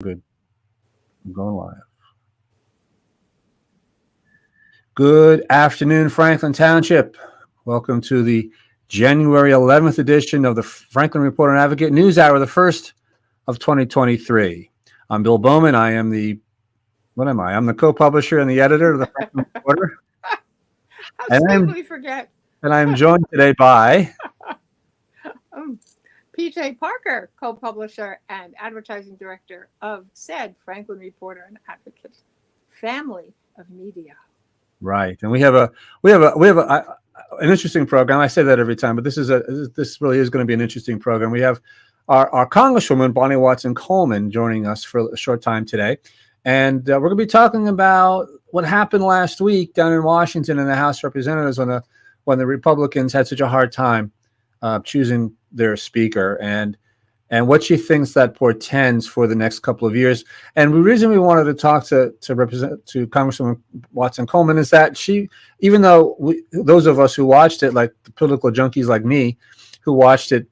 Good. I'm going live. Good afternoon, Franklin Township. Welcome to the January 11th edition of the Franklin Reporter and Advocate News Hour, the first of 2023. I'm Bill Bowman. I am what am I? I'm the co-publisher and the editor of the Franklin Reporter. How sweet we forget. And I'm joined today by PJ Parker, co-publisher and advertising director of said Franklin Reporter and Advocate family of media. Right, and we have an interesting program. I say that every time, but this really is going to be an interesting program. We have our Congresswoman Bonnie Watson Coleman joining us for a short time today, and we're going to be talking about what happened last week down in Washington in the House of Representatives when the Republicans had such a hard time choosing their speaker, and what she thinks that portends for the next couple of years. And the reason we wanted to talk to Congresswoman Watson Coleman is that she, even though those of us who watched it, like the political junkies like me, who watched it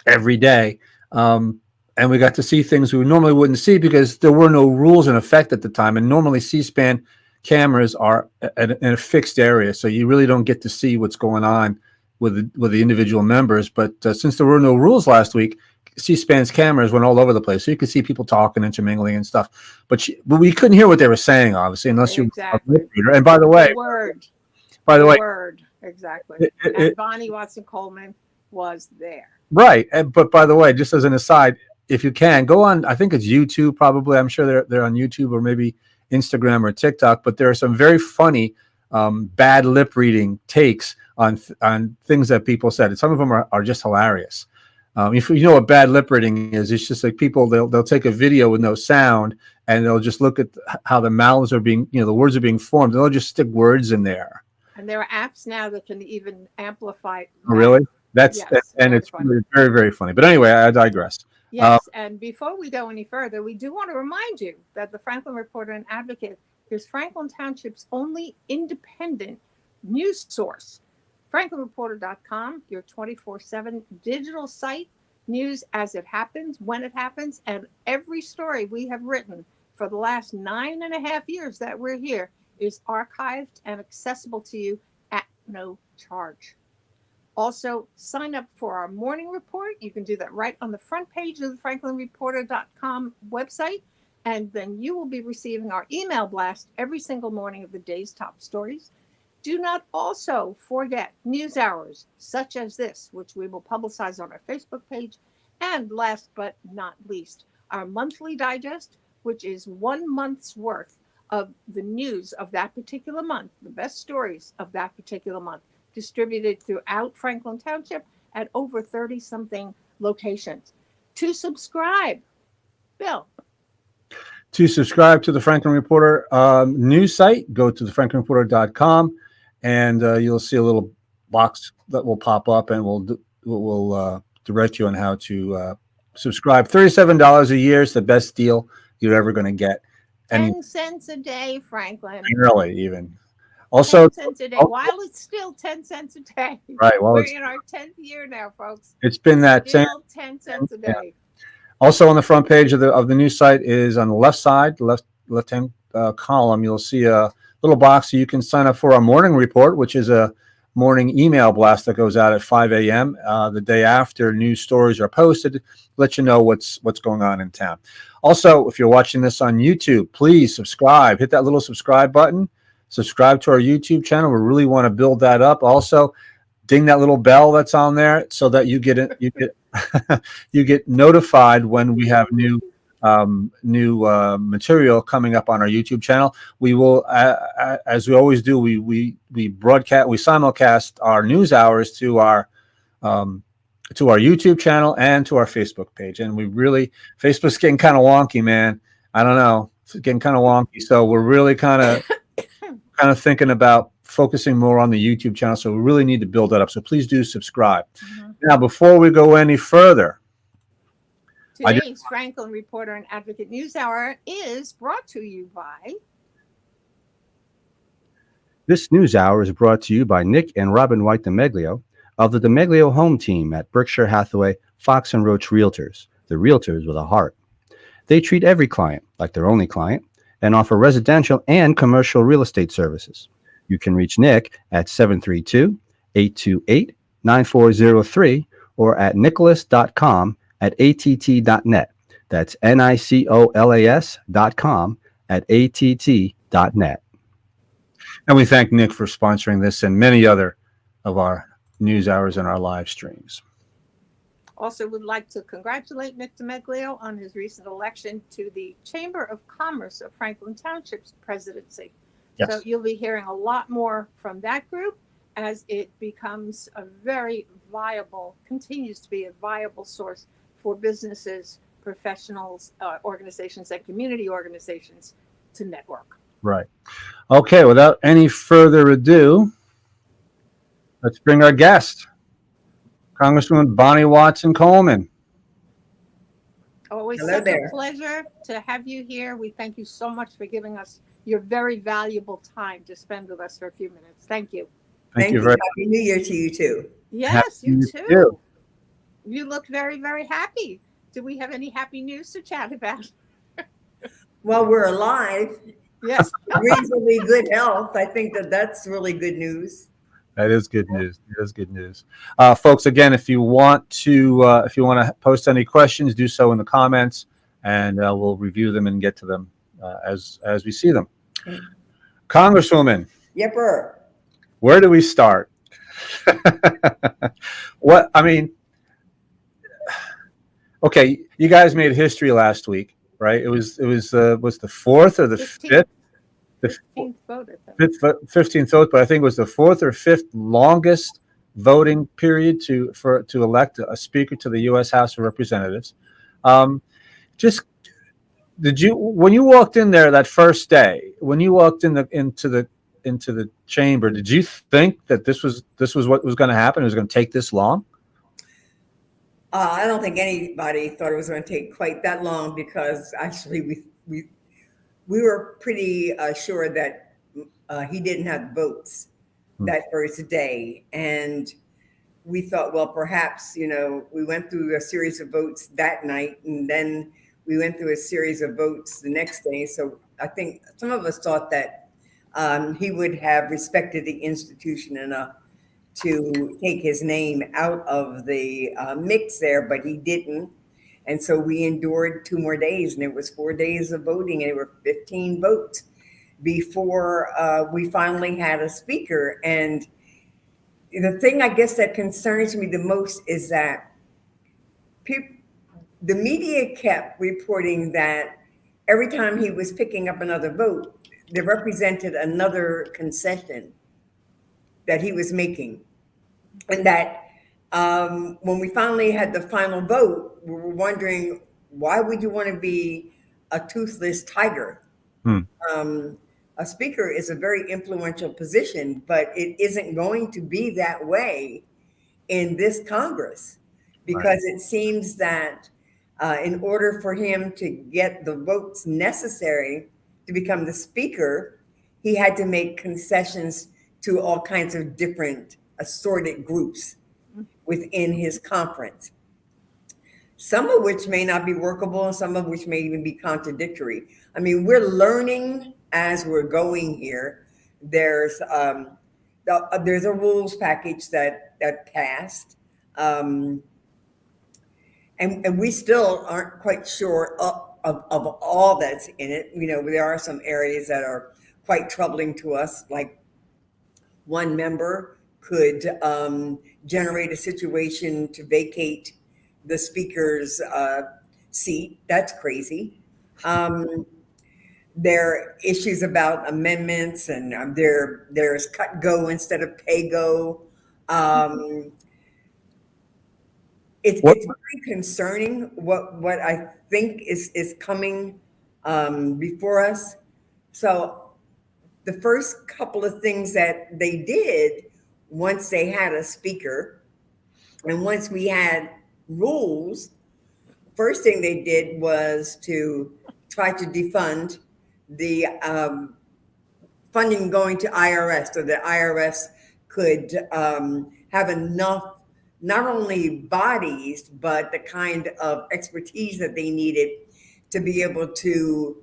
every day, and we got to see things we normally wouldn't see because there were no rules in effect at the time. And normally C-SPAN cameras are in a fixed area, so you really don't get to see what's going on with the individual members. But since there were no rules last week, C-SPAN's cameras went all over the place, so you could see people talking, intermingling, and stuff. But we couldn't hear what they were saying, obviously, unless you were a lip reader. And by the way, exactly. And Bonnie Watson Coleman was there. Right. But by the way, just as an aside, if you can go on, I think it's YouTube, probably. I'm sure they're on YouTube or maybe Instagram or TikTok. But there are some very funny bad lip reading takes on things that people said, and some of them are just hilarious. If you know what bad lip reading is, it's just like people, they'll take a video with no sound and they'll just look at how the mouths are being, the words are being formed, and they'll just stick words in there. And there are apps now that can even amplify. Oh, really? Yes, and it's really very, very funny. But anyway, I digress. Yes, and before we go any further, we do want to remind you that the Franklin Reporter and Advocate is Franklin Township's only independent news source. FranklinReporter.com, your 24/7 digital site, news as it happens, when it happens, and every story we have written for the last 9.5 years that we're here is archived and accessible to you at no charge. Also, sign up for our morning report. You can do that right on the front page of the FranklinReporter.com website, and then you will be receiving our email blast every single morning of the day's top stories. Do not also forget news hours such as this, which we will publicize on our Facebook page. And last but not least, our monthly digest, which is 1 month's worth of the news of that particular month, the best stories of that particular month, distributed throughout Franklin Township at over 30-something locations. To subscribe, Bill. To subscribe to the Franklin Reporter news site, go to thefranklinreporter.com. And you'll see a little box that will pop up, and we'll direct you on how to subscribe. $37 a year is the best deal you're ever going to get. 10 cents a day, Franklin. Really, even. Also, 10 cents a day. While it's still 10 cents a day. Right. Well, we're in our 10th year now, folks. It's been that same 10 cents a day. Yeah. Also, on the front page of the news site is on the left side, left-hand column. You'll see a little box so you can sign up for our morning report, which is a morning email blast that goes out at 5 a.m. The day after news stories are posted, let you know what's going on in town. Also, if you're watching this on YouTube, please subscribe. Hit that little subscribe button. Subscribe to our YouTube channel. We really want to build that up. Also, ding that little bell that's on there so that you get you get notified when we have new material coming up on our YouTube channel. We will, as we always do, we simulcast our news hours to our YouTube channel and to our Facebook page. And Facebook's getting kind of wonky, man. I don't know, it's getting kind of wonky. So we're really kind of thinking about focusing more on the YouTube channel. So we really need to build that up. So please do subscribe. Mm-hmm. Now, before we go any further, today's Franklin Reporter and Advocate News Hour is brought to you by... This news hour is brought to you by Nick and Robin White DeMeglio of the DeMeglio Home Team at Berkshire Hathaway Fox and Roach Realtors, the realtors with a heart. They treat every client like their only client and offer residential and commercial real estate services. You can reach Nick at 732-828-9403 or at nicholas.com@att.net. That's nicolas.com @att.net. And we thank Nick for sponsoring this and many other of our news hours and our live streams. Also would like to congratulate Nick DeMeglio on his recent election to the Chamber of Commerce of Franklin Township's presidency. Yes. So you'll be hearing a lot more from that group as it becomes a very viable, continues to be a viable source for businesses, professionals, organizations, and community organizations to network. Right. Okay, without any further ado, let's bring our guest, Congresswoman Bonnie Watson Coleman. Always Hello such there. a pleasure to have you here. We thank you so much for giving us your very valuable time to spend with us for a few minutes. Thank you. Thank you very Happy New Year to you too. Yes, Happy you New too. Year. You look very, very happy. Do we have any happy news to chat about? While we're alive, Yes. reasonably good health. I think that's really good news. That is good news. That is good news, folks. Again, if you want to post any questions, do so in the comments, and we'll review them and get to them as we see them. Congresswoman, Yepper. where do we start? What I mean, okay, you guys made history last week, right? It was the fourth or the 15th. fifth. The 15th vote, I think. 15th vote, but I think it was the fourth or fifth longest voting period to elect a speaker to the U.S. House of Representatives. Just when you walked in there that first day, when you walked into the chamber, did you think that this was what was going to happen? It was going to take this long? I don't think anybody thought it was going to take quite that long because actually we were pretty sure that he didn't have votes that first day. And we thought, well, perhaps, we went through a series of votes that night and then we went through a series of votes the next day. So I think some of us thought that he would have respected the institution enough to take his name out of the mix there, but he didn't. And so we endured 2 more days, and it was 4 days of voting, and it were 15 votes before we finally had a speaker. And the thing I guess that concerns me the most is that the media kept reporting that every time he was picking up another vote, they represented another concession that he was making. And that when we finally had the final vote, we were wondering, why would you want to be a toothless tiger? A speaker is a very influential position, but it isn't going to be that way in this Congress, because it seems that in order for him to get the votes necessary to become the speaker, he had to make concessions to all kinds of different assorted groups within his conference, some of which may not be workable and some of which may even be contradictory. I mean, we're learning as we're going here. There's a rules package that passed, and we still aren't quite sure of all that's in it. There are some areas that are quite troubling to us, like one member could generate a situation to vacate the speaker's seat. That's crazy. There are issues about amendments, and there's cut go instead of pay go. It's very concerning what I think is coming before us. So the first couple of things that they did once they had a speaker and once we had rules, first thing they did was to try to defund the funding going to IRS, so the IRS could have enough, not only bodies, but the kind of expertise that they needed to be able to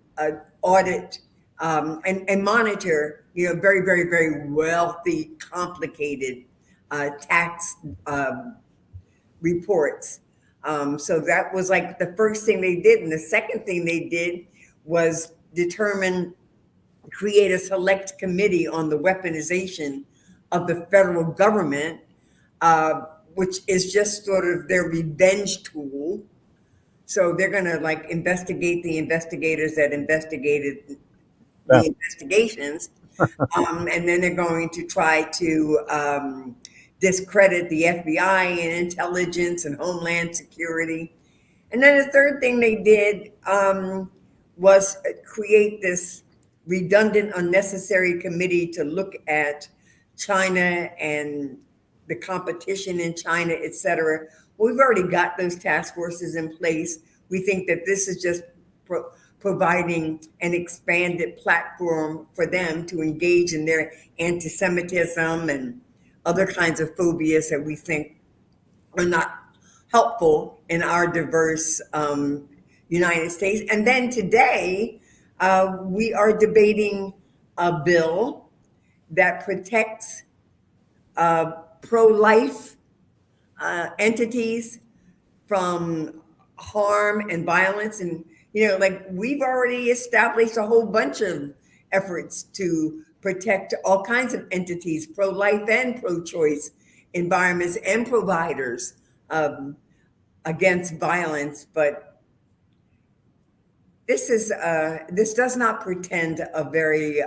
audit and monitor, very, very, very wealthy, complicated tax reports. So that was like the first thing they did. And the second thing they did was create a select committee on the weaponization of the federal government, which is just sort of their revenge tool. So they're going to like investigate the investigators that investigated the investigations. And then they're going to try to discredit the FBI and intelligence and Homeland Security. And then the third thing they did was create this redundant, unnecessary committee to look at China and the competition in China, et cetera. We've already got those task forces in place. We think that this is just providing an expanded platform for them to engage in their anti-Semitism and other kinds of phobias that we think are not helpful in our diverse United States. And then today, we are debating a bill that protects pro-life entities from harm and violence. And, like we've already established a whole bunch of efforts to protect all kinds of entities, pro-life and pro-choice environments and providers against violence. But this does not pretend a very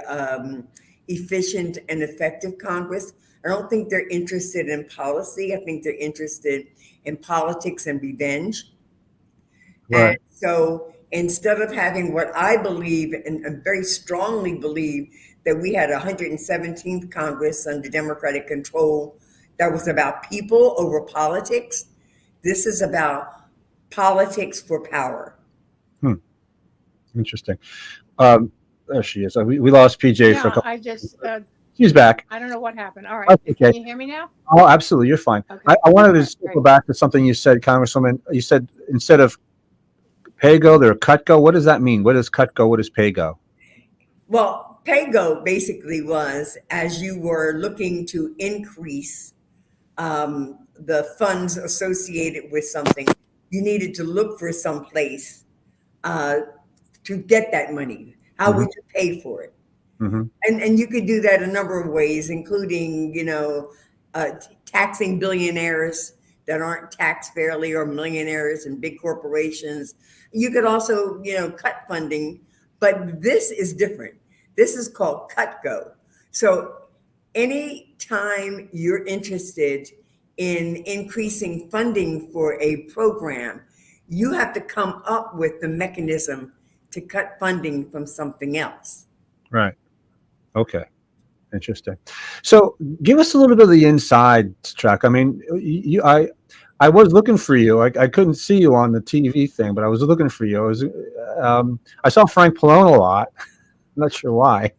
efficient and effective Congress. I don't think they're interested in policy. I think they're interested in politics and revenge. Right. And so instead of having what I believe and very strongly believe that we had 117th Congress under Democratic control that was about people over politics, this is about politics for power. Interesting. There she is. We lost PJ for a couple. She's back. I don't know what happened. All right. Okay. Can you hear me now? Oh, absolutely. You're fine. Okay. I wanted to go back to something you said, Congresswoman. You said instead of pay-go, they're cut-go. What does that mean? What is cut-go? What is pay-go? Well, pay-go basically was as you were looking to increase the funds associated with something, you needed to look for some place to get that money. How would you pay for it? And you could do that a number of ways, including, taxing billionaires that aren't taxed fairly or millionaires and big corporations. You could also, cut funding, but this is different. This is called cut-go. So anytime you're interested in increasing funding for a program, you have to come up with the mechanism to cut funding from something else. Right. Okay. Interesting. So give us a little bit of the inside track. I mean, I was looking for you. I couldn't see you on the TV thing, but I was looking for you. I saw Frank Pallone a lot. I'm not sure why,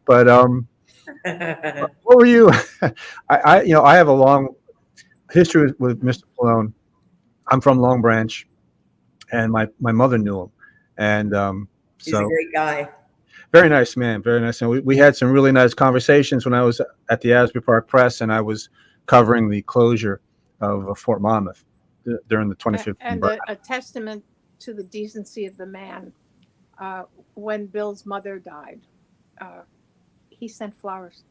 but what were you? I have a long history with Mr. Pallone. I'm from Long Branch, and my mother knew him, and he's a great guy. Very nice man, very nice. And we had some really nice conversations when I was at the Asbury Park Press, and I was covering the closure of Fort Monmouth during the 2015. And a testament to the decency of the man. When Bill's mother died, he sent flowers.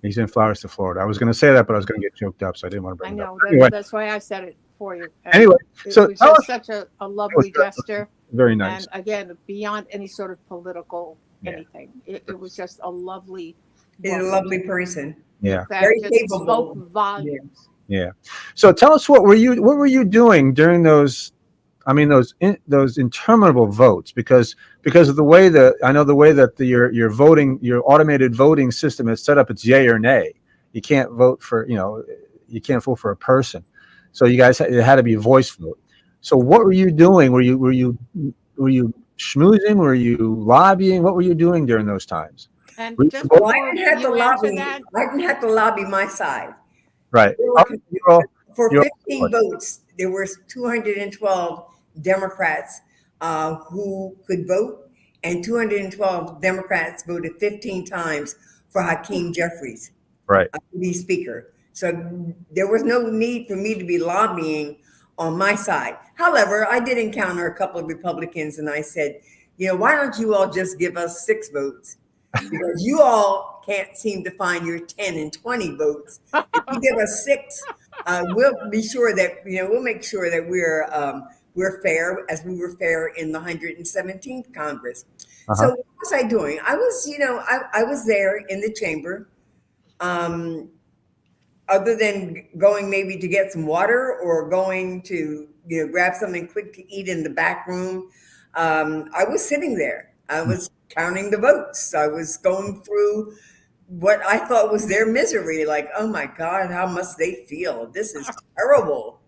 He sent flowers to Florida. I was going to say that, but I was going to get choked up, so I didn't want to bring it up. I know. That's why I said it for you. Anyway, so it was just such a lovely gesture. Very nice. And again, beyond any sort of political anything, it was just a lovely. He's a lovely person. Yeah. Very capable. Spoke volumes. Yeah. So tell us what were you doing during those? I mean, those interminable votes, because of the way that your voting, your automated voting system is set up, it's yay or nay. You can't vote for, you can't vote for a person. So you guys, it had to be a voice vote. So what were you doing? Were you schmoozing? Were you lobbying? What were you doing during those times? And I didn't have to lobby my side. Right. For 15 votes, there were 212 Democrats who could vote, and 212 Democrats voted 15 times for Hakeem Jeffries Right. to be Speaker. So there was no need for me to be lobbying on my side. However, I did encounter a couple of Republicans, and I said, why don't you all just give us 6 votes? Because you all can't seem to find your 10 and 20 votes. If you give us 6, we'll be sure that, we'll make sure that we're fair, as we were fair in the 117th Congress. So what was I doing? I was, I was there in the chamber. Other than going maybe to get some water or going to grab something quick to eat in the back room, I was sitting there. I was counting the votes. I was going through what I thought was their misery. Like, oh my God, how must they feel? This is terrible.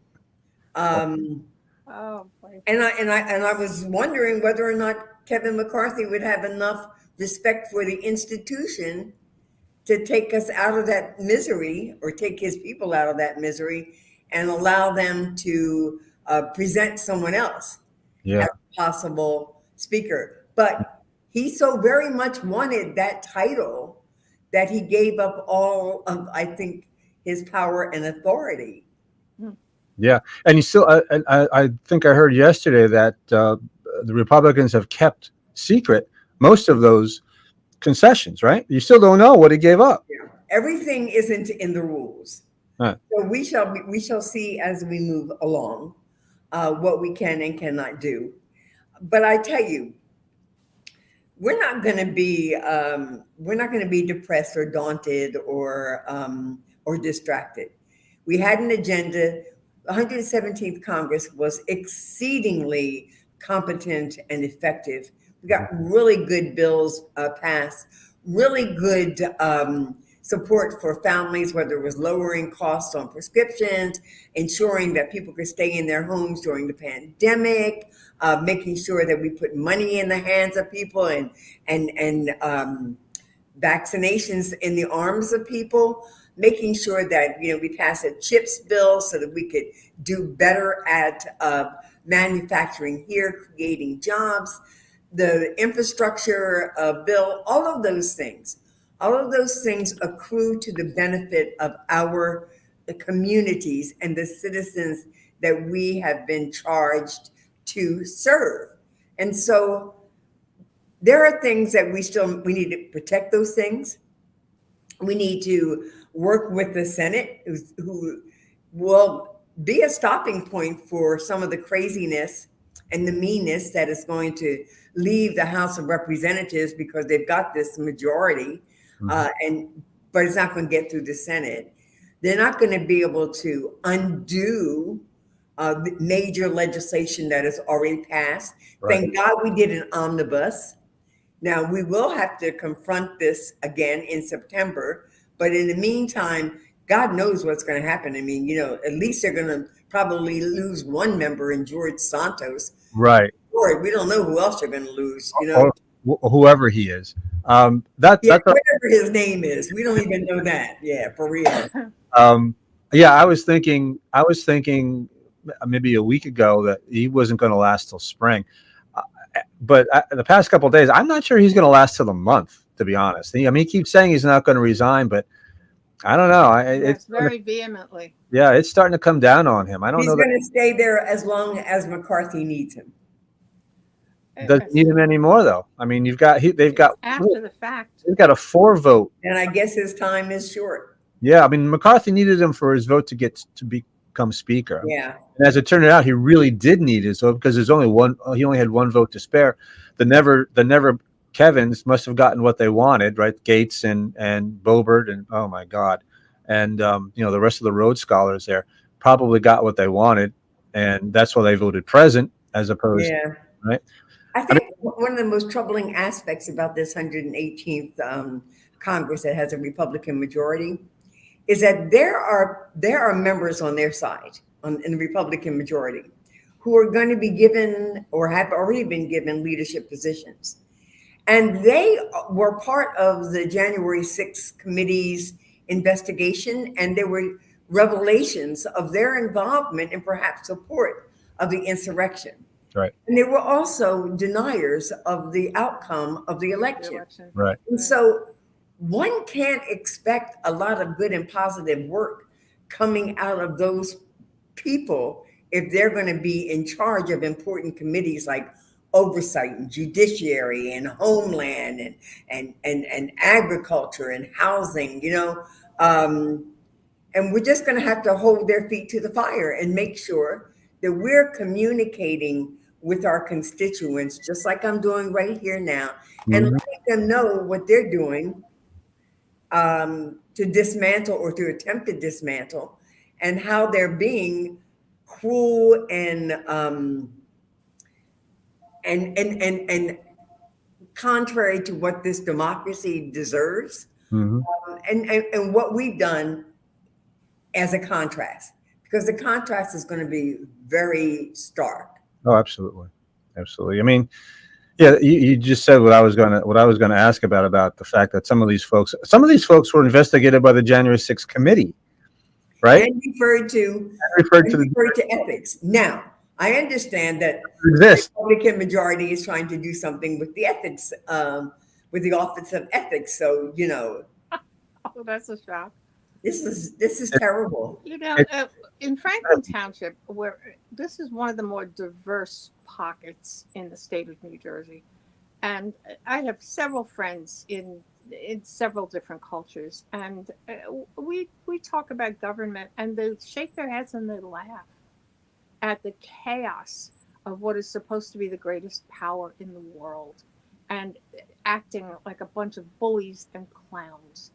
Oh, boy. And I was wondering whether or not Kevin McCarthy would have enough respect for the institution to take us out of that misery, or take his people out of that misery, and allow them to present someone else as a possible speaker. But he so very much wanted that title that he gave up all of, I think, his power and authority. Yeah, and you still, I think I heard yesterday that the Republicans have kept secret most of those concessions, right? You still don't know what he gave up. Yeah. Everything isn't in the rules. Right. So we shall see as we move along what we can and cannot do. But I tell you, we're not going to be depressed or daunted or distracted. We had an agenda. The 117th Congress was exceedingly competent and effective. We got really good bills passed, really good support for families, whether it was lowering costs on prescriptions, ensuring that people could stay in their homes during the pandemic, making sure that we put money in the hands of people, and vaccinations in the arms of people, making sure that we pass a CHIPS bill so that we could do better at manufacturing here, creating jobs, the infrastructure bill, all of those things accrue to the benefit of the communities and the citizens that we have been charged to serve. And so there are things that we need to protect those things. We need to work with the Senate, who will be a stopping point for some of the craziness and the meanness that is going to leave the House of Representatives, because they've got this majority, but it's not going to get through the Senate. They're not going to be able to undo major legislation that has already passed. Right. Thank God we did an omnibus. Now we will have to confront this again in September, but in the meantime, God knows what's going to happen. I mean, at least they're going to probably lose one member in George Santos. Right. Or we don't know who else they're going to lose, Or whoever he is. Whatever his name is. We don't even know that. Yeah, for real. I was thinking maybe a week ago that he wasn't going to last till spring. But the past couple of days, I'm not sure he's going to last till the month, to be honest. He keeps saying he's not going to resign, but I don't know. It's very vehemently. Yeah, it's starting to come down on him. I don't know. He's going to stay there as long as McCarthy needs him. Doesn't need him anymore, though. I mean, they've got after the fact. They've got a 4 vote, and I guess his time is short. Yeah, I mean, McCarthy needed him for his vote to get to become speaker. Yeah, and as it turned out, he really did need his vote, because there's only one. He only had 1 vote to spare. The never Kevins must have gotten what they wanted, right? Gates and Boebert, and oh my God, and the rest of the Rhodes Scholars there probably got what they wanted, and that's why they voted present as opposed. Yeah, right. I think one of the most troubling aspects about this 118th Congress that has a Republican majority is that there are members on their side, in the Republican majority, who are going to be given or have already been given leadership positions. And they were part of the January 6th committee's investigation, and there were revelations of their involvement and perhaps support of the insurrection. Right. And they were also deniers of the outcome of the The election. election. Right. And so one can't expect a lot of good and positive work coming out of those people if they're going to be in charge of important committees like oversight and judiciary and homeland and agriculture and housing, and we're just going to have to hold their feet to the fire and make sure that we're communicating with our constituents, just like I'm doing right here now, and Mhm. letting them know what they're doing to dismantle or to attempt to dismantle, and how they're being cruel and contrary to what this democracy deserves, Mhm. and what we've done as a contrast, because the contrast is going to be very stark. Oh, absolutely. Absolutely. I mean, yeah, you just said what I was gonna ask about the fact that some of these folks were investigated by the January 6th committee, right? And referred to Referred to the ethics. Now, I understand that the exist. Republican majority is trying to do something with the ethics, with the Office of Ethics. So, Oh, that's a shock. this is terrible. In Franklin Township, where this is one of the more diverse pockets in the state of New Jersey, and I have several friends in several different cultures, and we talk about government, and they shake their heads and they laugh at the chaos of what is supposed to be the greatest power in the world, and acting like a bunch of bullies and clowns.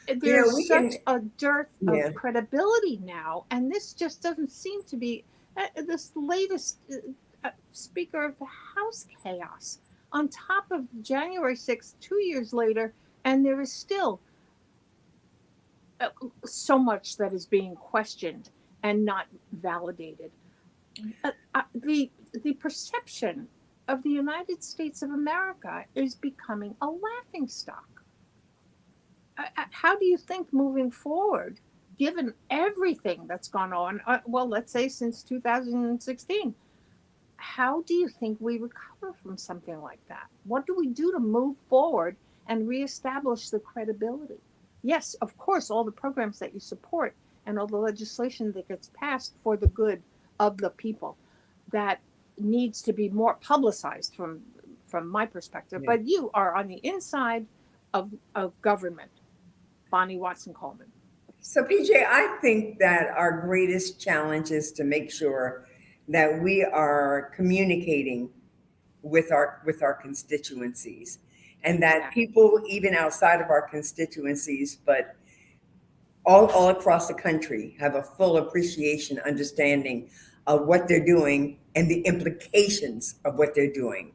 There's We such can, a dearth yeah. of credibility now, and this just doesn't seem to be this latest Speaker of the House chaos on top of January 6th, 2 years later, and there is still so much that is being questioned and not validated. The perception of the United States of America is becoming a laughingstock. How do you think moving forward, given everything that's gone on, well, let's say since 2016, how do you think we recover from something like that? What do we do to move forward and reestablish the credibility? Yes, of course, all the programs that you support and all the legislation that gets passed for the good of the people, that needs to be more publicized from my perspective. Yeah. But you are on the inside of government, Bonnie Watson Coleman. So, PJ, I think that our greatest challenge is to make sure that we are communicating with our constituencies, and that people even outside of our constituencies, but all across the country, have a full appreciation, understanding of what they're doing and the implications of what they're doing,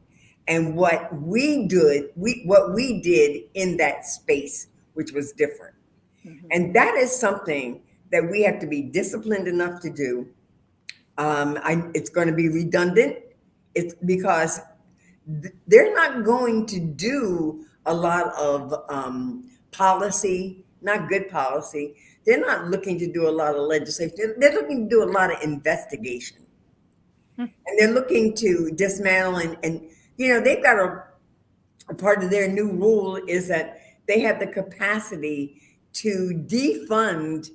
and what we did in that space, which was different. Mhm. And that is something that we have to be disciplined enough to do. It's going to be redundant. It's because they're not going to do a lot of policy, not good policy. They're not looking to do a lot of legislation. They're looking to do a lot of investigation. And they're looking to dismantle and they've got a part of their new rule is that they have the capacity to defund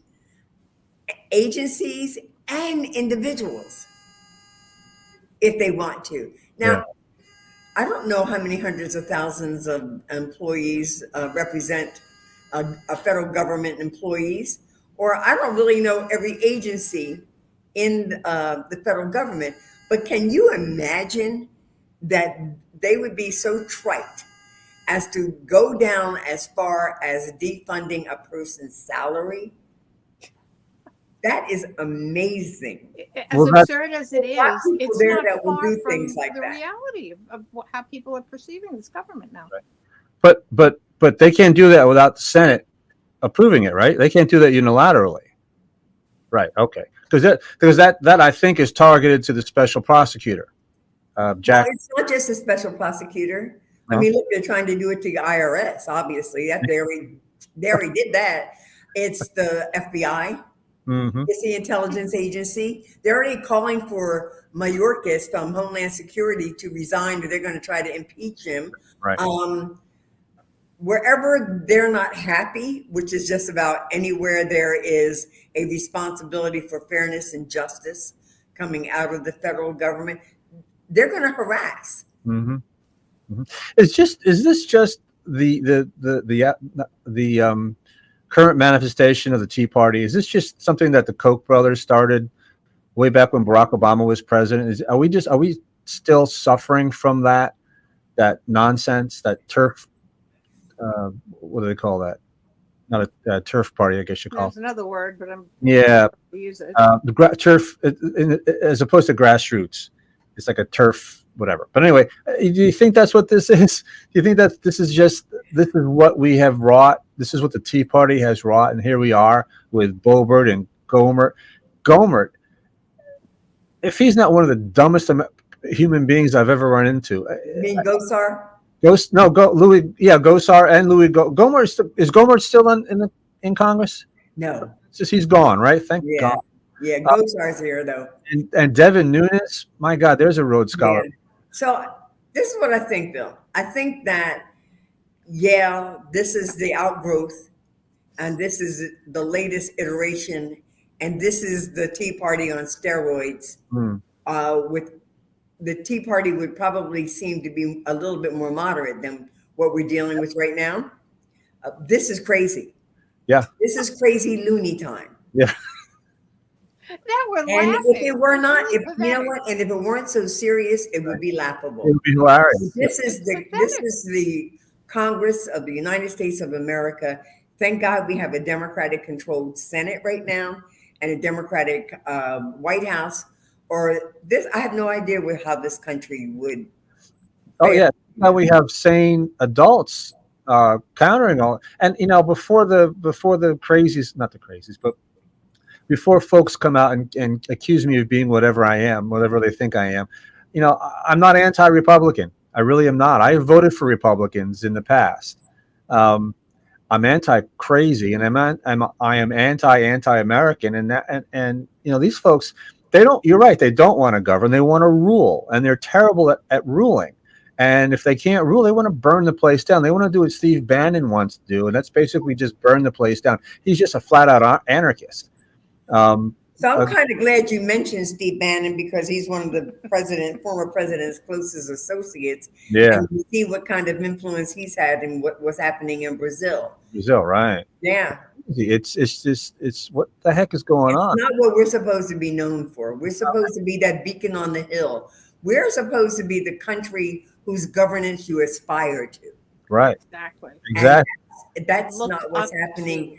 agencies and individuals if they want to. Now, Yeah. I don't know how many hundreds of thousands of employees represent a federal government employees, or I don't really know every agency in the federal government, but can you imagine that they would be so trite as to go down as far as defunding a person's salary? That is amazing. As Well, that's absurd as it There are is, people it's there not that will far do things from like the that. reality of how people are perceiving this government now. But they can't do that without the Senate approving it, right? They can't do that unilaterally. Right. Okay. Because that I think is targeted to the special prosecutor, Well, Jack. it's not just a special prosecutor. I No? mean, look, they're trying to do it to the IRS. Obviously, that they already did that. It's the FBI. Mm-hmm. It's the intelligence agency. They're already calling for Mayorkas from Homeland Security to resign, or they're going to try to impeach him. Right. Wherever they're not happy, which is just about anywhere there is a responsibility for fairness and justice coming out of the federal government, they're going to harass. Mm-hmm. Mm-hmm. Is this just the current manifestation of the Tea Party? Is this just something that the Koch brothers started way back when Barack Obama was president? Are we still suffering from that nonsense, that turf? What do they call that? Not a turf party, I guess you call There's another word, but I'm Yeah, to use it. turf as opposed to grassroots. It's like a turf, whatever. But anyway, do you think that's what this is? Do you think that this is what we have wrought? This is what the Tea Party has wrought, and here we are with Boebert and Gohmert. Gohmert, if he's not one of the dumbest human beings I've ever run into. You mean Gosar? Gosar and Louis Gohmert. Is Gohmert still in Congress? No. It's just he's gone, right? Thank God. Yeah, Gosar's here though. And Devin Nunes, my God, there's a Rhodes Scholar. Yeah. So this is what I think, Bill. I think that, yeah, this is the outgrowth, and this is the latest iteration, and this is the Tea Party on steroids. With the Tea Party would probably seem to be a little bit more moderate than what we're dealing with right now. This is crazy. Yeah. This is crazy loony time. Yeah. That we're And laughing. if it were not, It's if really you know what, and if it weren't so serious, it would be laughable. It would be hilarious. This is the Congress of the United States of America. Thank God we have a Democratic controlled Senate right now and a Democratic White House. Or this, I have no idea how this country would. Oh yeah, now we have sane adults countering all. And before the crazies, not the crazies, but before folks come out and accuse me of being whatever I am, whatever they think I am, I'm not anti-Republican. I really am not. I have voted for Republicans in the past. I'm anti-crazy, and I am anti-American, and these folks, they don't. You're right. They don't want to govern. They want to rule, and they're terrible at ruling. And if they can't rule, they want to burn the place down. They want to do what Steve Bannon wants to do, and that's basically just burn the place down. He's just a flat-out anarchist. So I'm kind of glad you mentioned Steve Bannon, because he's one of the former president's closest associates. Yeah. And you see what kind of influence he's had in what was happening in Brazil. Brazil, right? Yeah. It's what the heck is going on? Not what we're supposed to be known for. We're supposed to be that beacon on the hill. We're supposed to be the country whose governance you aspire to. Right. Exactly. And that's Look not what's up happening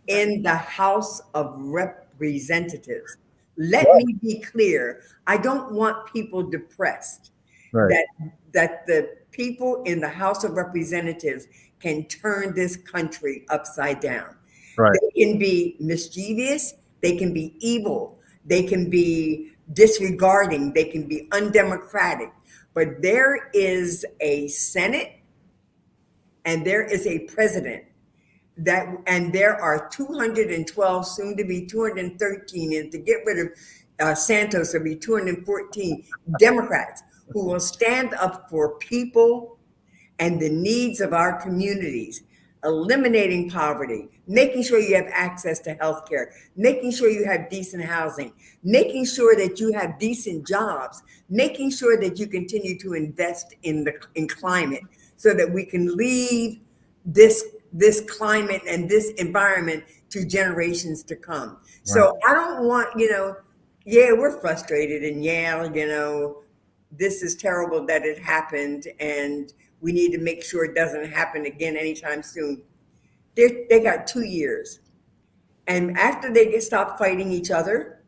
to. in the House of Representatives. Let me be clear. I don't want people depressed. Right. That the people in the House of Representatives can turn this country upside down. Right. They can be mischievous, they can be evil, they can be disregarding, they can be undemocratic, but there is a Senate and there is a president and there are 212, soon to be 213, and to get rid of Santos, there'll be 214 Democrats who will stand up for people and the needs of our communities, eliminating poverty, making sure you have access to health care, making sure you have decent housing, making sure that you have decent jobs, making sure that you continue to invest in climate so that we can leave this climate and this environment to generations to come. Right. So I don't want, we're frustrated, and this is terrible that it happened, and we need to make sure it doesn't happen again anytime soon. They got 2 years. And after they stop fighting each other,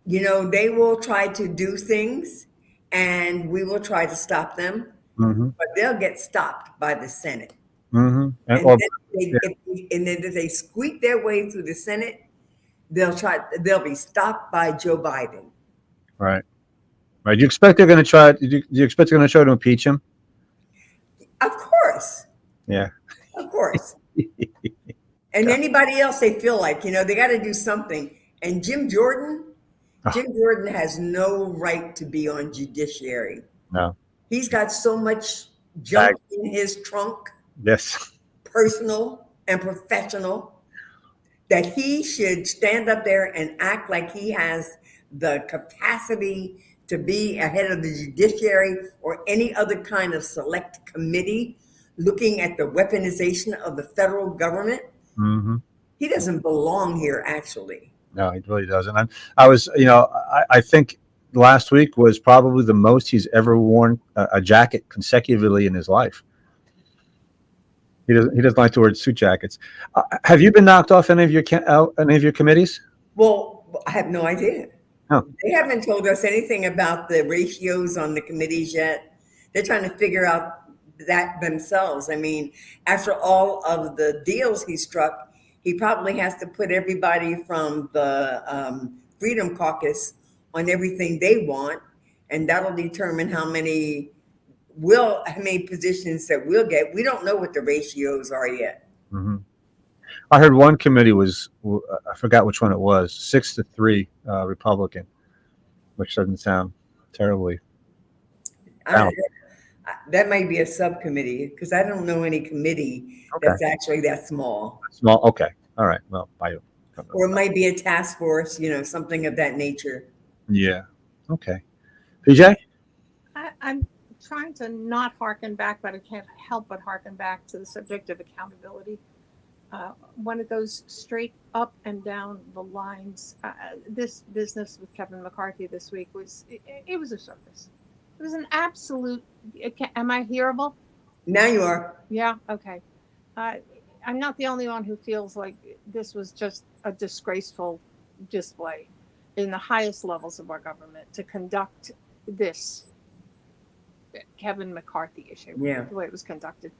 they will try to do things, and we will try to stop them, but they'll get stopped by the Senate. Mm-hmm. And then if they squeak their way through the Senate, they'll be stopped by Joe Biden. Right. Right. Do you expect they're going to try? Do you expect they're going to try to impeach him? Of course. Yeah. Of course. And Yeah. anybody else they feel like, they got to do something. And Jim Jordan has no right to be on judiciary. No. He's got so much Bag. junk in his trunk, Yes. personal and professional, that he should stand up there and act like he has the capacity to be ahead of the judiciary or any other kind of select committee looking at the weaponization of the federal government. Hmm. He doesn't belong here, actually. No, he really doesn't. I was, I think last week was probably the most he's ever worn a jacket consecutively in his life. He doesn't like to wear suit jackets. Have you been knocked off any of your committees? Well, I have no idea. Oh. They haven't told us anything about the ratios on the committees yet. They're trying to figure out that themselves. I mean, after all of the deals he struck, he probably has to put everybody from the Freedom Caucus on everything they want, and that'll determine how many positions that we'll get. We don't know what the ratios are yet. Mm-hmm. I heard one committee was, I forgot which one it was, 6-3 Republican, which doesn't sound terribly. That might be a subcommittee, because I don't know any committee that's actually that small. Small. Okay. All right. Well, Or it might be a task force, something of that nature. Yeah. Okay. PJ? I'm trying to not harken back, but I can't help but harken back to the subject of accountability. When it goes straight up and down the lines, this business with Kevin McCarthy this week it was a circus. It was an absolute. Am I hearable? Now you are. Yeah. Okay. I'm not the only one who feels like this was just a disgraceful display in the highest levels of our government to conduct this Kevin McCarthy issue. Yeah. The way it was conducted.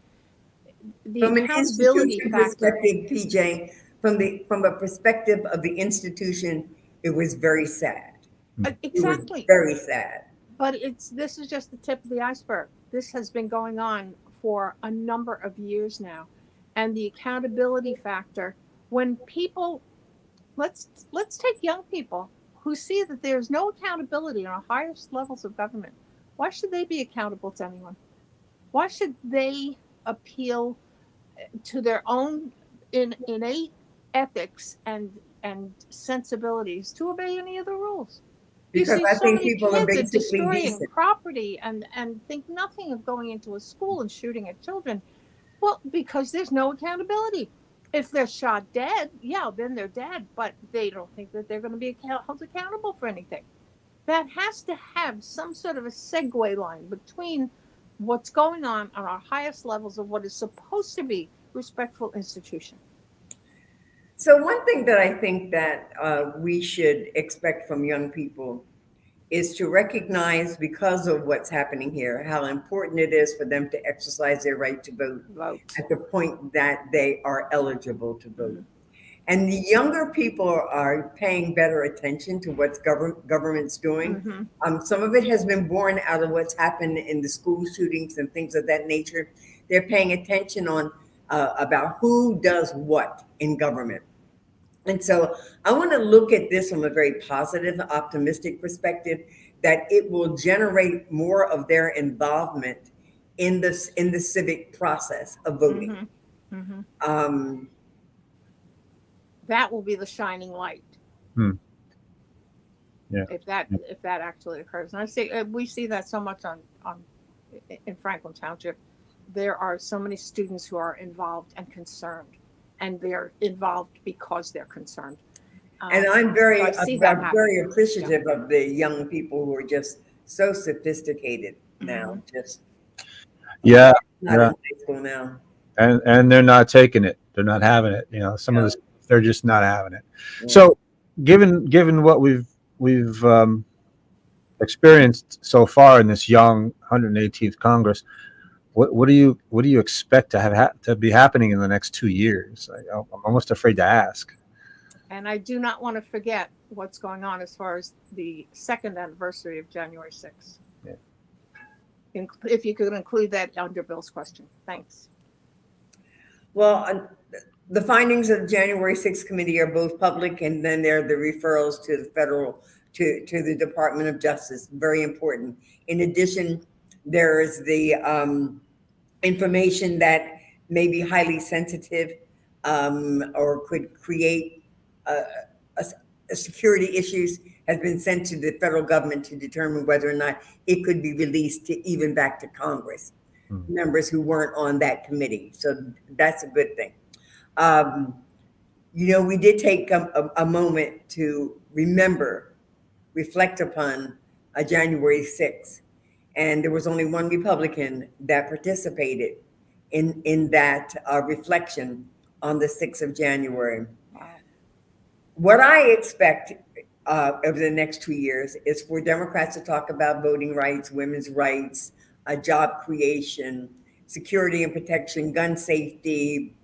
From an accountability institution factor. perspective, PJ, from a perspective of the institution, it was very sad. Exactly. It was very sad. But this is just the tip of the iceberg. This has been going on for a number of years now. And the accountability factor, when people, let's take young people who see that there's no accountability on the highest levels of government. Why should they be accountable to anyone? Why should they appeal to their own innate ethics and sensibilities to obey any of the rules? Because I think people are basically destroying decent. property and think nothing of going into a school and shooting at children. Well, because there's no accountability. If they're shot dead, then they're dead, but they don't think that they're going to be held accountable for anything. That has to have some sort of a segue line between what's going on our highest levels of what is supposed to be respectful institution. So one thing that I think that we should expect from young people is to recognize, because of what's happening here, how important it is for them to exercise their right to vote at the point that they are eligible to vote. Mm-hmm. And the younger people are paying better attention to what's government's doing. Mm-hmm. Some of it has been born out of what's happened in the school shootings and things of that nature. They're paying attention on about who does what in government. And so I want to look at this from a very positive, optimistic perspective, that it will generate more of their involvement in the civic process of voting. Mm-hmm. Mm-hmm. That will be the shining light. Yeah. If that actually occurs, and I see we see that so much in Franklin Township. There are so many students who are involved and concerned. And they're involved because they're concerned. And I'm very appreciative of the young people who are just so sophisticated now. Mm-hmm. Just not in high school now. And they're not taking it. They're not having it. Some of this, they're just not having it. Yeah. So, given what we've experienced so far in this young 118th Congress, what do you expect to have to be happening in the next 2 years? I'm almost afraid to ask. And I do not want to forget what's going on as far as the second anniversary of January 6th. Yeah. If you could include that under Bill's question. Thanks. Well, the findings of the January 6th committee are both public, and then there are the referrals to the federal, to the Department of Justice. Very important. In addition, there is the information that may be highly sensitive, or could create a, security issues, has been sent to the federal government to determine whether or not it could be released to even back to Congress members who weren't on that committee. So that's a good thing. We did take a moment to reflect upon January 6th. And there was only one Republican that participated in that reflection on the 6th of January. Wow. What I expect over the next 2 years is for Democrats to talk about voting rights, women's rights, job creation, security and protection, gun safety,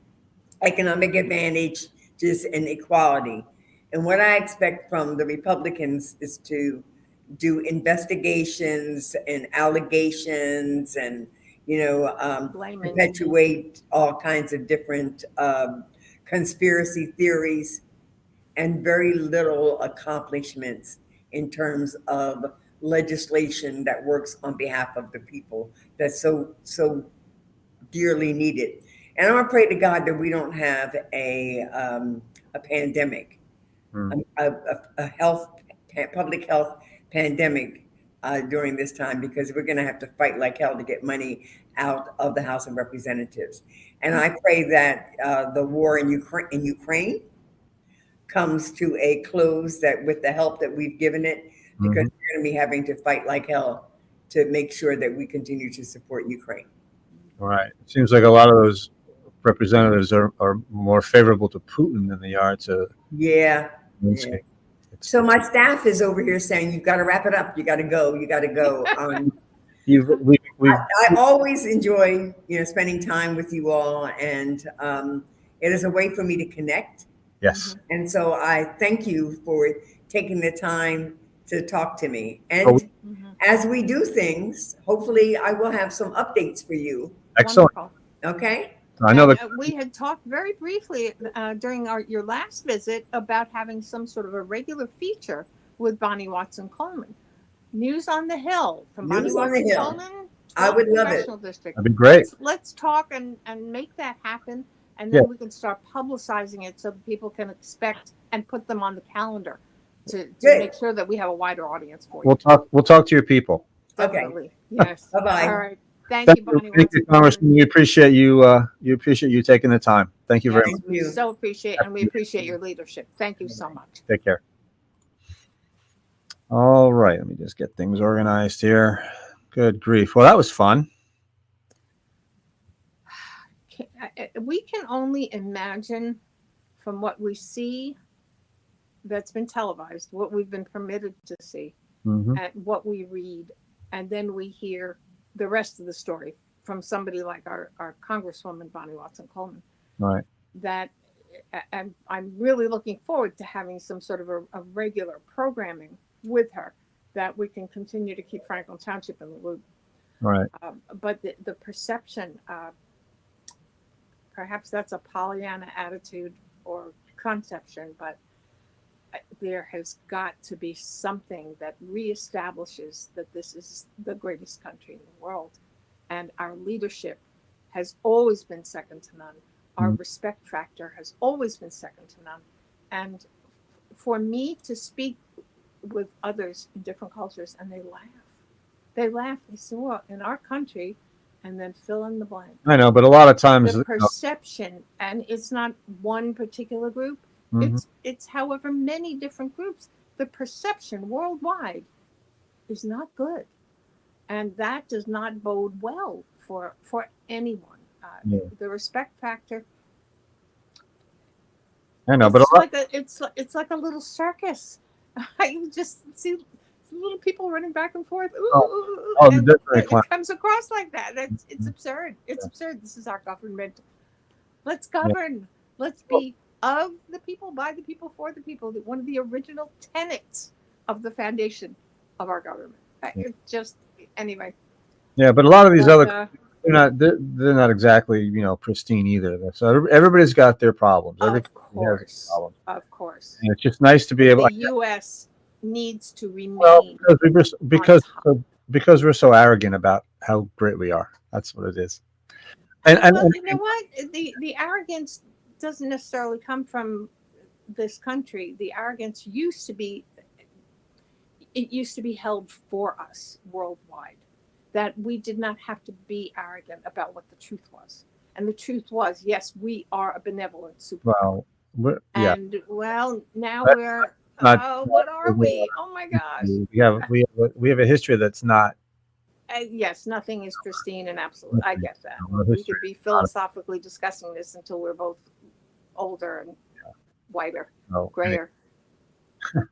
economic advantage, and equality. And what I expect from the Republicans is to do investigations and allegations and, Blaming. perpetuate all kinds of different conspiracy theories, and very little accomplishments in terms of legislation that works on behalf of the people that's so dearly needed. And I'm gonna pray to God that we don't have a pandemic, a public health pandemic during this time, because we're gonna have to fight like hell to get money out of the House of Representatives. And I pray that the war in Ukraine comes to a close, that with the help that we've given it, because we're going to be having to fight like hell to make sure that we continue to support Ukraine. All right. It seems like a lot of those representatives are more favorable to Putin than they are to Yeah. Zelensky. So my staff is over here saying, "You've got to wrap it up. You got to go. You got to go." I always enjoy, spending time with you all, and it is a way for me to connect. Yes. And so I thank you for taking the time to talk to me. And as we do things, hopefully I will have some updates for you. Excellent. Wonderful. Okay? I know that We had talked very briefly during your last visit about having some sort of a regular feature with Bonnie Watson Coleman. News on the Hill from News Bonnie on the Watson Hill. Coleman. I would love it. Congressional District. that'd be great. Let's talk and make that happen, and then we can start publicizing it so people can expect and put them on the calendar to make sure that we have a wider audience for you. We'll talk to your people. Definitely. Yes. Bye-bye. All right. Thank you, Bonnie Thank you, Watson. Congressman. We appreciate you taking the time. Thank you very Yes, much. Thank we you. so appreciate, and we appreciate your leadership. Thank you so much. Take care. All right, let me just get things organized here. Good grief. Well, that was fun. We can only imagine from what we see that's been televised, what we've been permitted to see, Mhm. and what we read, and then we hear the rest of the story from somebody like our Congresswoman Bonnie Watson Coleman. Right. That, and I'm really looking forward to having some sort of a regular programming with her, that we can continue to keep Franklin Township in the loop. Right. But the perception, perhaps that's a Pollyanna attitude or conception, but there has got to be something that reestablishes that this is the greatest country in the world. And our leadership has always been second to none. Our respect factor has always been second to none. And for me to speak with others in different cultures, and they laugh, they say, well, in our country, and then fill in the blank. I know, but a lot of times The perception, and it's not one particular group, it's however many different groups. The perception worldwide is not good, and that does not bode well for anyone. The respect factor. I know, but It's like a little circus. You just see little people running back and forth. And it comes across like that. It's absurd. It's absurd. This is our government. Let's govern. Let's be of the people, by the people, for the people. One of the original tenets of the foundation of our government. It just, anyway. Yeah, but a lot of these other they're not exactly, pristine either. So everybody's got their problems. Every Of country has its course, problems, of course. and it's just nice to be able. The U.S. needs to Well, remain because we just on top. because we're so arrogant about how great we are. That's what it is. Well, And you know what? The arrogance doesn't necessarily come from this country. The arrogance used to be held for us worldwide, that we did not have to be arrogant about what the truth was. And the truth was, yes, we are a benevolent superpower. well, yeah, And well, now that's we're, not. oh, what are we? Oh my gosh. We have a history that's not. Yes, nothing is pristine and absolute. I get that. Our We history could be is not philosophically discussing this until we're both older and whiter, no, grayer.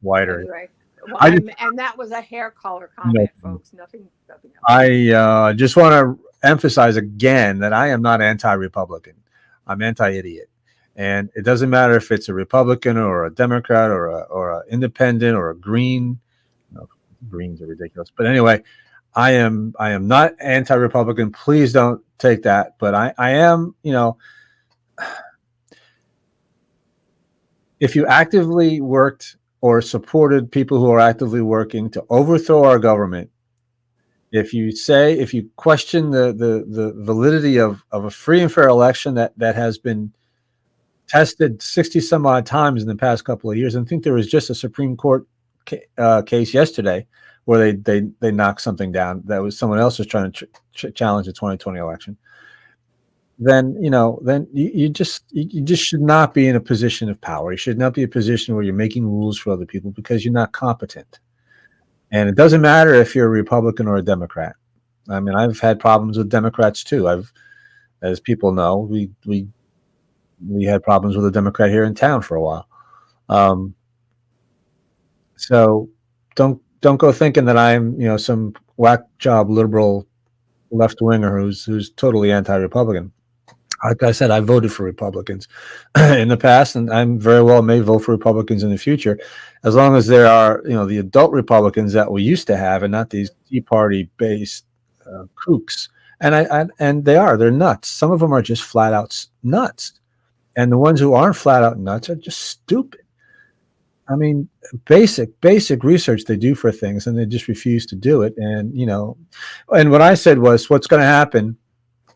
wider. Anyway, well, I just, and that was a hair color no, comment, folks. Nothing else. I just want to emphasize again that I am not anti-Republican. I'm anti-idiot, and it doesn't matter if it's a Republican or a Democrat or a independent or a Green. No, Greens are ridiculous. But anyway, I am not anti-Republican. Please don't take that. But I am. If you actively worked or supported people who are actively working to overthrow our government, if you question the validity of a free and fair election that has been tested 60 some odd times in the past couple of years, and I think there was just a Supreme Court case yesterday where they knocked something down that was someone else was trying to challenge the 2020 election, then you just should not be in a position of power. You should not be in a position where you're making rules for other people because you're not competent. And it doesn't matter if you're a Republican or a Democrat. I mean, I've had problems with Democrats too. As people know, we had problems with a Democrat here in town for a while. So don't go thinking that I'm some whack job liberal left winger who's totally anti-Republican. Like I said, I voted for Republicans in the past, and I'm very well may vote for Republicans in the future, as long as there are, the adult Republicans that we used to have, and not these Tea Party based kooks. And they're nuts. Some of them are just flat out nuts, and the ones who aren't flat out nuts are just stupid. I mean, basic research they do for things, and they just refuse to do it. And what I said was, what's going to happen?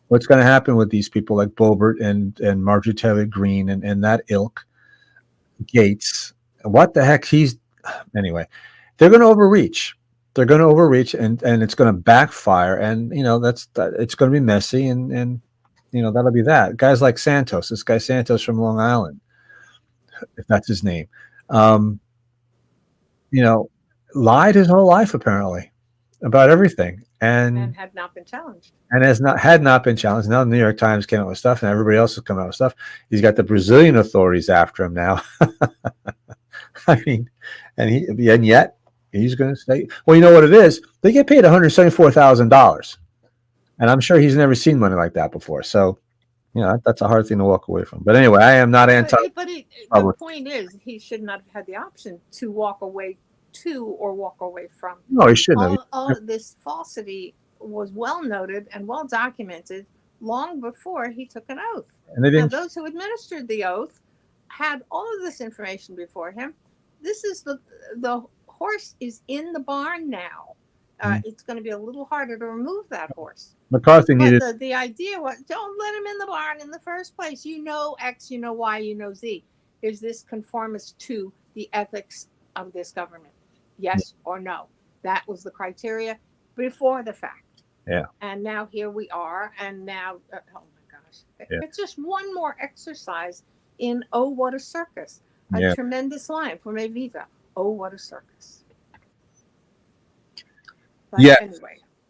What's going to happen with these people like Boebert and Marjorie Taylor Greene and that ilk, Gates? What the heck? Anyway. They're going to overreach. They're going to overreach, and it's going to backfire. And it's going to be messy, and that'll be that. Guys like Santos, this guy Santos from Long Island, if that's his name, lied his whole life apparently about everything, And had not been challenged. And had not been challenged. Now the New York Times came out with stuff, and everybody else is coming out with stuff. He's got the Brazilian authorities after him now. I mean, and yet he's going to say, well, you know what it is? They get paid $174,000, and I'm sure he's never seen money like that before. So, that's a hard thing to walk away from. But anyway, I am not anti. But the point is, he should not have had the option to walk away to or walk away from. No, he shouldn't have. All of this falsity was well noted and well documented long before he took an oath. And they didn't. Now, those who administered the oath had all of this information before him. This is the horse is in the barn now. It's going to be a little harder to remove that horse. McCarthy needed. But the idea was, don't let him in the barn in the first place. You know X, you know Y, you know Z. Is this conformist to the ethics of this government? Yes or no? That was the criteria before the fact. Yeah. And now here we are. And now, oh my gosh. Yeah. It's just one more exercise in, oh, what a circus. A tremendous line from Evita. Oh, what a circus. But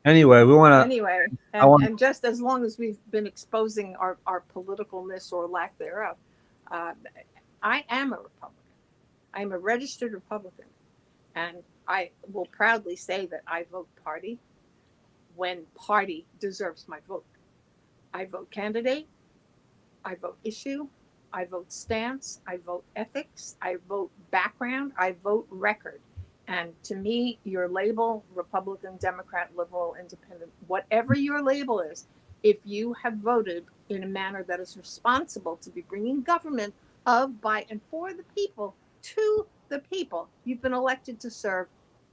Anyway, we want to. Anyway, and just as long as we've been exposing our politicalness or lack thereof, I am a Republican. I'm a registered Republican. And I will proudly say that I vote party when party deserves my vote. I vote candidate. I vote issue. I vote stance. I vote ethics. I vote background. I vote record. And to me, your label, Republican, Democrat, liberal, independent, whatever your label is, if you have voted in a manner that is responsible to be bringing government of, by, and for the people to the people, you've been elected to serve,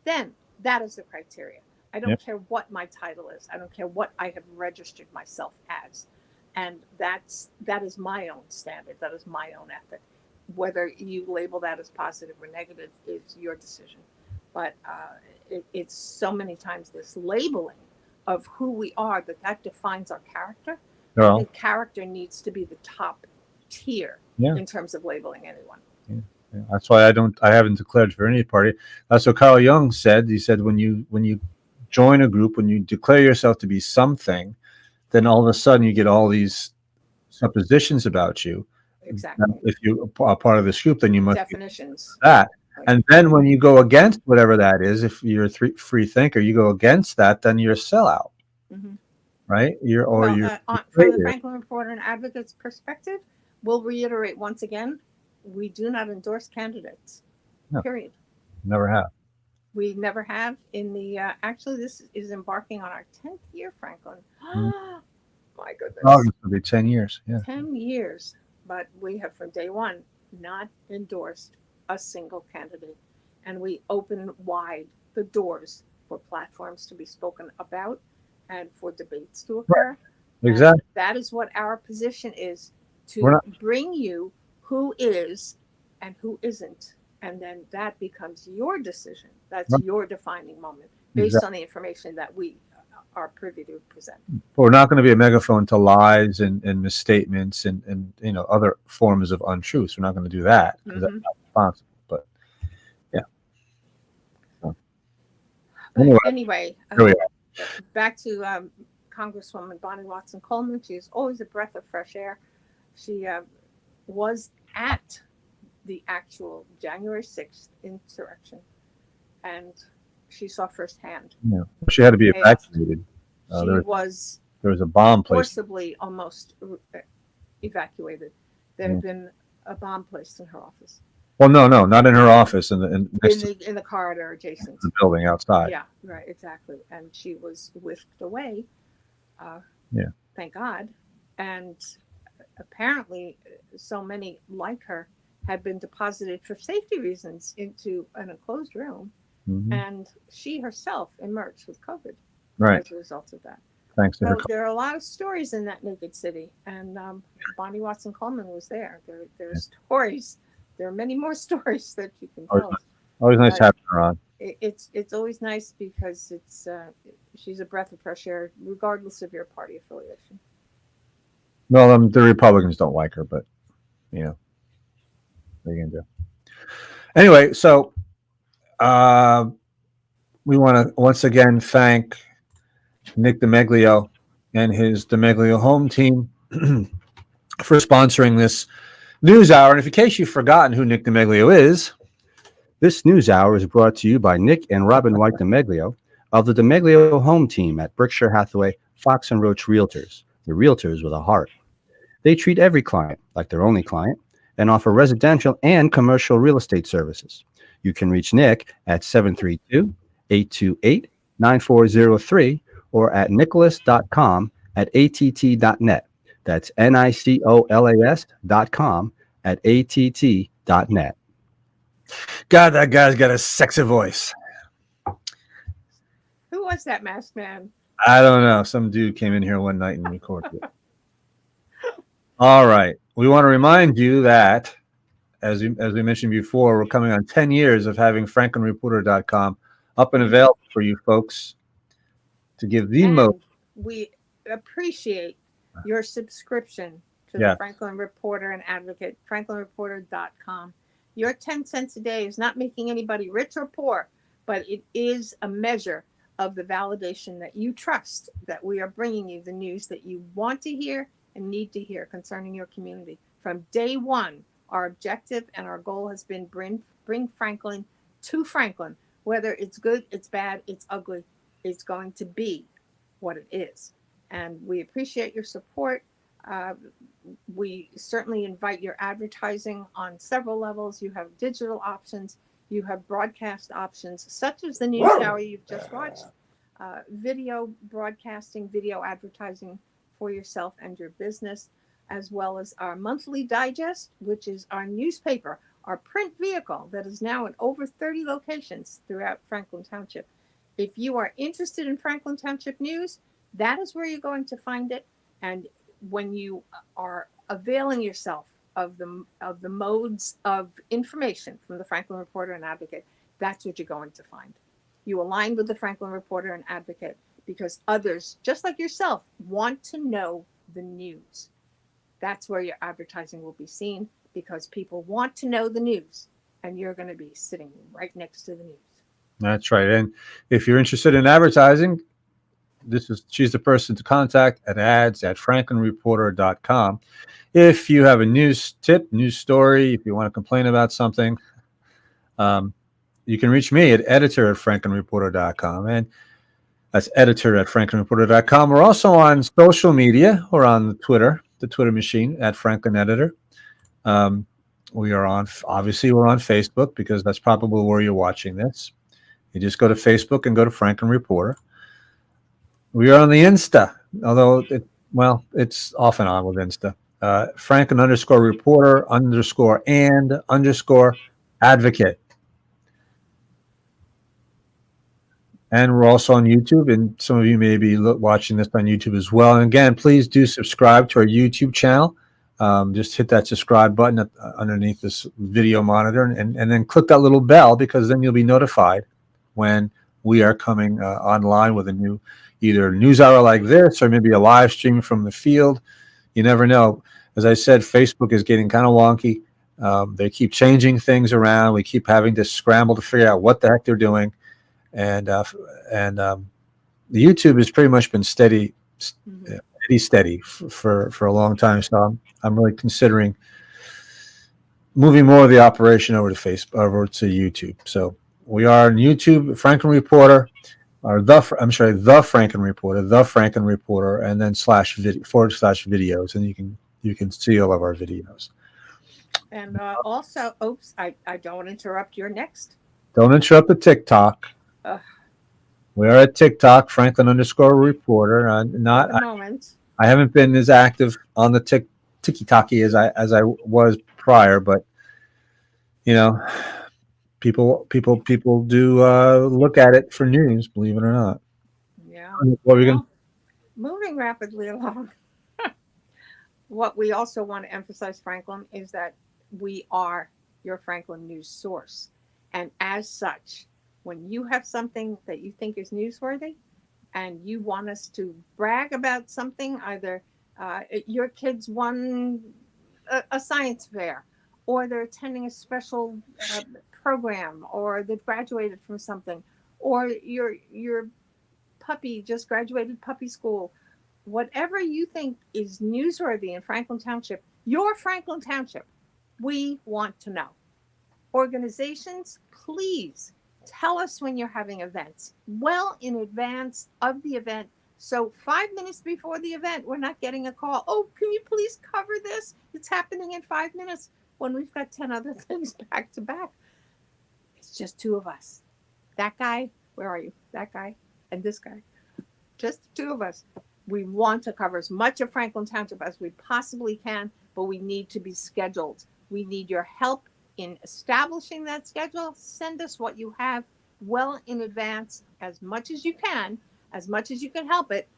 then that is the criteria. I don't care what my title is. I don't care what I have registered myself as. And that is my own standard. That is my own ethic. Whether you label that as positive or negative is your decision. But it's so many times this labeling of who we are that defines our character. I think character needs to be the top tier in terms of labeling anyone. Yeah. That's why I haven't declared for any party. That's what Carl Jung said. He said when you join a group, when you declare yourself to be something, then all of a sudden you get all these suppositions about you. Exactly. If you are part of this group, then you must definitions. be that. And then when you go against whatever that is, if you're a free thinker, you go against that, then you're a sellout, right? From the Franklin Reporter and Advocate's perspective, we'll reiterate once again, we do not endorse candidates. No, period. Never have. We never have. In the actually, this is embarking on our 10th year, Franklin. My goodness. August will be 10 years. Yeah. 10 years. But we have from day one not endorsed a single candidate. And we open wide the doors for platforms to be spoken about and for debates to occur. Right. Exactly. And that is what our position is, to bring you who is and who isn't. And then that becomes your decision. That's your defining moment based on the information that we are privy to present. But we're not going to be a megaphone to lies and misstatements and other forms of untruths. We're not going to do that because that's not responsible. But yeah. So, anyway, back to Congresswoman Bonnie Watson Coleman. She's always a breath of fresh air. She was at the actual January 6th insurrection, and she saw firsthand. Yeah, she had to be evacuated. There was a bomb placed. Forcibly almost evacuated. There had been a bomb placed in her office. Well, no, not in her office. In the corridor adjacent to the building outside. Yeah, right, exactly. And she was whisked away. Thank God. And apparently, so many like her had been deposited for safety reasons into an enclosed room, and she herself emerged with COVID as a result of that. Thanks to her. There are a lot of stories in that naked city, and Bonnie Watson Coleman was there. There are stories. There are many more stories that you can tell. Always nice having her on. It's always nice because she's a breath of fresh air, regardless of your party affiliation. Well, the Republicans don't like her, but what are you gonna do? Anyway, so we want to once again thank Nick DeMeglio and his DeMeglio home team for sponsoring this news hour. And in case you've forgotten who Nick DeMeglio is, this news hour is brought to you by Nick and Robin White DeMeglio of the DeMeglio home team at Berkshire Hathaway Fox and Roach Realtors, the realtors with a heart. They treat every client like their only client and offer residential and commercial real estate services. You can reach Nick at 732-828-9403 or at nicholas.com@att.net. That's NICOLAS.com @att.net. God, that guy's got a sexy voice. Who was that masked man? I don't know. Some dude came in here one night and recorded it. All right. We want to remind you that, as we mentioned before, we're coming on 10 years of having FranklinReporter.com up and available for you folks to give the most. We appreciate your subscription to the Franklin Reporter and Advocate, FranklinReporter.com. Your 10 cents a day is not making anybody rich or poor, but it is a measure of the validation that you trust that we are bringing you the news that you want to hear and need to hear concerning your community. From day one, our objective and our goal has been bring Franklin to Franklin. Whether it's good, it's bad, it's ugly, it's going to be what it is. And we appreciate your support. We certainly invite your advertising on several levels. You have digital options, you have broadcast options, such as the news hour you've just watched, video broadcasting, video advertising for yourself and your business, as well as our monthly digest, which is our newspaper, our print vehicle that is now in over 30 locations throughout Franklin Township. If you are interested in Franklin Township news, that is where you're going to find it. And when you are availing yourself of the modes of information from the Franklin Reporter and Advocate, that's what you're going to find. You align with the Franklin Reporter and Advocate because others, just like yourself, want to know the news. That's where your advertising will be seen because people want to know the news, and you're going to be sitting right next to the news. That's right. And if you're interested in advertising, she's the person to contact at ads@franklinreporter.com. If you have a news tip, news story, if you want to complain about something, you can reach me at editor@franklinreporter.com. And that's editor@franklinreporter.com. We're also on social media. We're on the Twitter machine at Franklin Editor. We are obviously we're on Facebook because that's probably where you're watching this. You just go to Facebook and go to Franklin Reporter. We are on the Insta, although it's off and on with Insta. Franklin_reporter_and_advocate. And we're also on YouTube, and some of you may be watching this on YouTube as well. And again, please do subscribe to our YouTube channel. Just hit that subscribe button underneath this video monitor, and then click that little bell because then you'll be notified when we are coming online with a new either news hour like this or maybe a live stream from the field. You never know. As I said, Facebook is getting kind of wonky. They keep changing things around. We keep having to scramble to figure out what the heck they're doing. And the YouTube has pretty much been steady for a long time. So I'm really considering moving more of the operation over to YouTube. So we are on YouTube, Franklin Reporter, or the Franklin Reporter, and then /videos, and you can see all of our videos. And also, I don't want to interrupt. You're next. Don't interrupt the TikTok. We are at TikTok, Franklin_reporter. I haven't been as active on the tiki-taki as I was prior, but people do look at it for news, believe it or not. Yeah. Moving rapidly along. What we also want to emphasize, Franklin, is that we are your Franklin news source, and as such, when you have something that you think is newsworthy and you want us to brag about something, either your kids won a science fair, or they're attending a special program, or they've graduated from something, or your puppy just graduated puppy school, whatever you think is newsworthy in Franklin Township, your Franklin Township, we want to know. Organizations, please tell us when you're having events well in advance of the event. So 5 minutes before the event, we're not getting a call. Oh, can you please cover this? It's happening in 5 minutes when we've got 10 other things back to back. It's just two of us. That guy, where are you? That guy and this guy. Just the two of us. We want to cover as much of Franklin Township as we possibly can, but we need to be scheduled. We need your help in establishing that schedule. Send us what you have well in advance, as much as you can help it.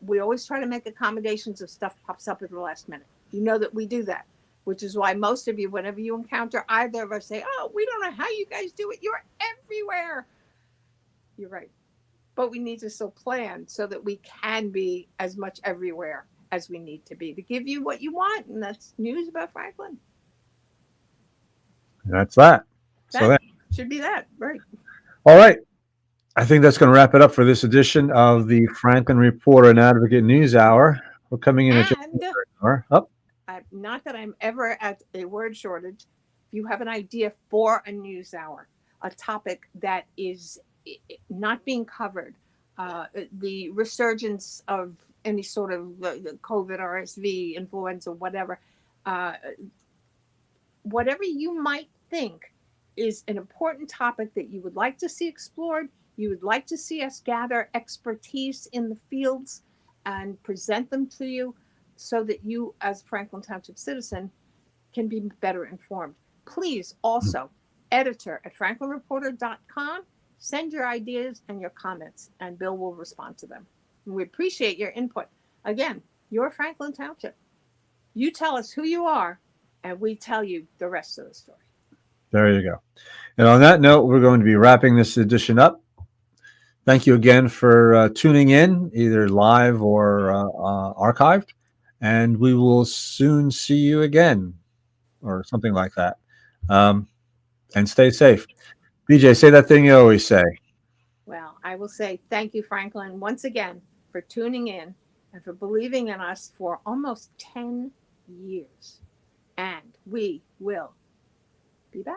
We always try to make accommodations if stuff pops up at the last minute. You know that we do that, which is why most of you, whenever you encounter either of us, say, oh, we don't know how you guys do it. You're everywhere. You're right. But we need to still plan so that we can be as much everywhere as we need to be to give you what you want. And that's news about Franklin. That's that. That should be that. Right. All right. I think that's going to wrap it up for this edition of the Franklin Reporter and Advocate News Hour. We're coming in at just an hour. Not that I'm ever at a word shortage. If you have an idea for a news hour, a topic that is not being covered, the resurgence of any sort of COVID, RSV, influenza, whatever you might think is an important topic that you would like to see explored, you would like to see us gather expertise in the fields and present them to you so that you, as a Franklin Township citizen, can be better informed. Please also, editor at franklinreporter.com, send your ideas and your comments, and Bill will respond to them. We appreciate your input. Again, you're Franklin Township. You tell us who you are, and we tell you the rest of the story. There you go. And on that note, we're going to be wrapping this edition up. Thank you again for tuning in, either live or archived. And we will soon see you again, or something like that. And stay safe. BJ, say that thing you always say. Well, I will say thank you, Franklin, once again for tuning in and for believing in us for almost 10 years. And we will be back.